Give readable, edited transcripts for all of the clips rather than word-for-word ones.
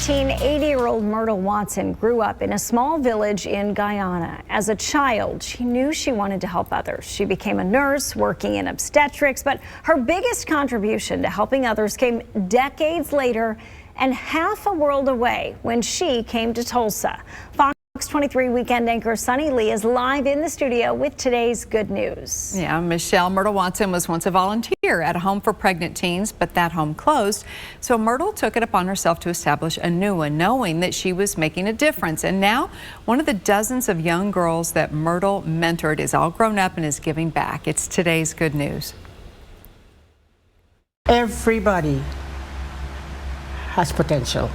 teen 80-year-old Myrtle Watson grew up in a small village in Guyana. As a child, she knew she wanted to help others. She became a nurse working in obstetrics, but her biggest contribution to helping others came decades later and half a world away when she came to Tulsa. Fox 23 weekend anchor Sunny Lee is live in the studio with today's good news. Yeah, Michelle, Myrtle Watson was once a volunteer at a home for pregnant teens, but that home closed. So Myrtle took it upon herself to establish a new one, knowing that she was making a difference. And now one of the dozens of young girls that Myrtle mentored is all grown up and is giving back. It's today's good news. Everybody has potential.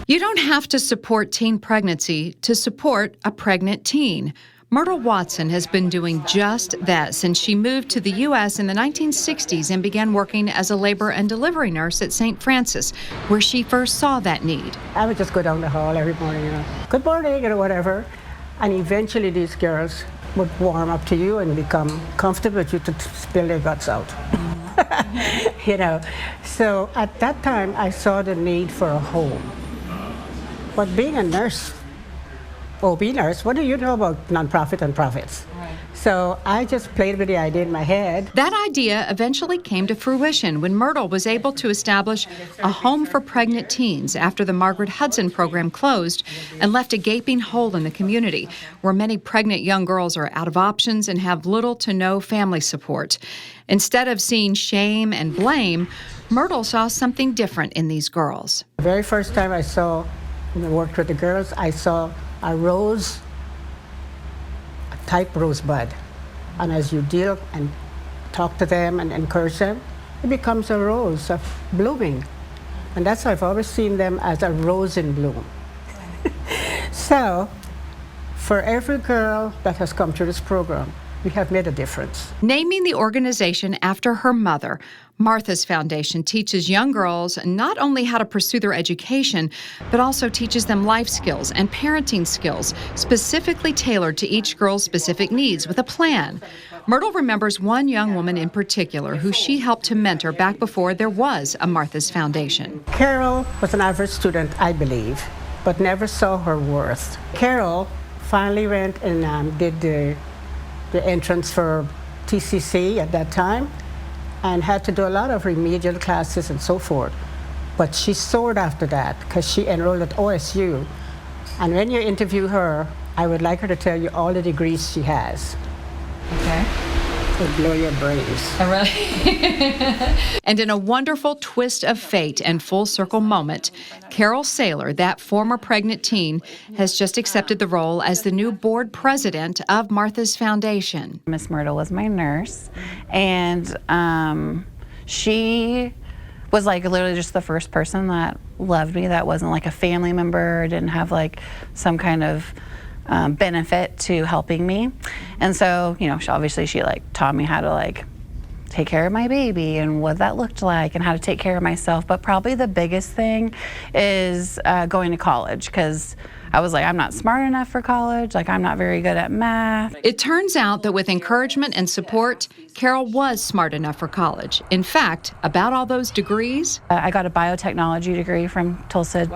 You don't have to support teen pregnancy to support a pregnant teen. Myrtle Watson has been doing just that since she moved to the U.S. in the 1960s and began working as a labor and delivery nurse at St. Francis, where she first saw that need. I would just go down the hall every morning, good morning, whatever. And eventually these girls would warm up to you and become comfortable with you to spill their guts out. So at that time, I saw the need for a home. But being a nurse, OB nurse, what do you know about nonprofit and profits? Right. So I just played with the idea in my head. That idea eventually came to fruition when Myrtle was able to establish a home for pregnant teens after the Margaret Hudson program closed and left a gaping hole in the community where many pregnant young girls are out of options and have little to no family support. Instead of seeing shame and blame, Myrtle saw something different in these girls. The very first time I worked with the girls, I saw a rose, a type rosebud. And as you deal and talk to them and encourage them, it becomes a rose of blooming. And that's why I've always seen them as a rose in bloom. So, for every girl that has come through this program, we have made a difference. Naming the organization after her mother, Martha's Foundation teaches young girls not only how to pursue their education, but also teaches them life skills and parenting skills, specifically tailored to each girl's specific needs with a plan. Myrtle remembers one young woman in particular who she helped to mentor back before there was a Martha's Foundation. Carol was an average student, I believe, but never saw her worth. Carol finally went and did the entrance for TCC at that time and had to do a lot of remedial classes and so forth. But she soared after that because she enrolled at OSU. And when you interview her, I would like her to tell you all the degrees she has. Okay. It would blow your brains. Oh, really? And in a wonderful twist of fate and full circle moment, Carol Saylor, that former pregnant teen, has just accepted the role as the new board president of Martha's Foundation. Miss Myrtle was my nurse, and she was like literally just the first person that loved me, that wasn't like a family member, didn't have like some kind of benefit to helping me. And so, she like taught me how to like take care of my baby and what that looked like and how to take care of myself. But probably the biggest thing is going to college, because I was like, I'm not smart enough for college, like I'm not very good at math. It turns out that with encouragement and support, Carol was smart enough for college. In fact, about all those degrees, I got a biotechnology degree from Tulsa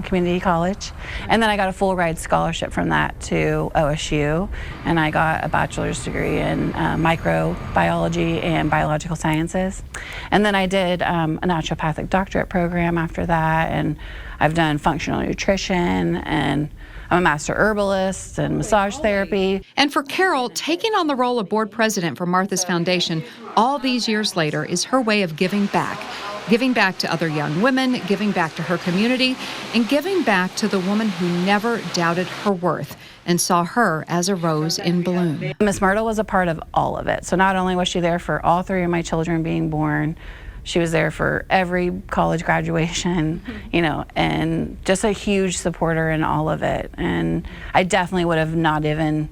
Community College, and then I got a full ride scholarship from that to OSU, and I got a bachelor's degree in microbiology and biological sciences. And then I did a naturopathic doctorate program after that, and I've done functional nutrition, and I'm a master herbalist and massage therapy. And for Carol, taking on the role of board president for Martha's Foundation all these years later is her way of giving back. Giving back to other young women, giving back to her community, and giving back to the woman who never doubted her worth and saw her as a rose in bloom. Miss Myrtle was a part of all of it. So not only was she there for all three of my children being born, she was there for every college graduation, and just a huge supporter in all of it. And I definitely would have not even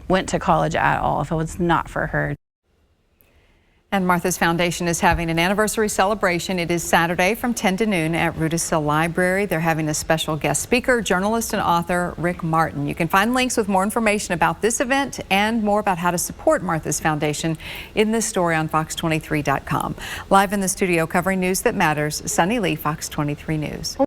went to college at all if it was not for her. And Martha's Foundation is having an anniversary celebration. It is Saturday from 10 to noon at Rudisill Library. They're having a special guest speaker, journalist and author Rick Martin. You can find links with more information about this event and more about how to support Martha's Foundation in this story on fox23.com. Live in the studio covering news that matters, Sunny Lee, Fox 23 News.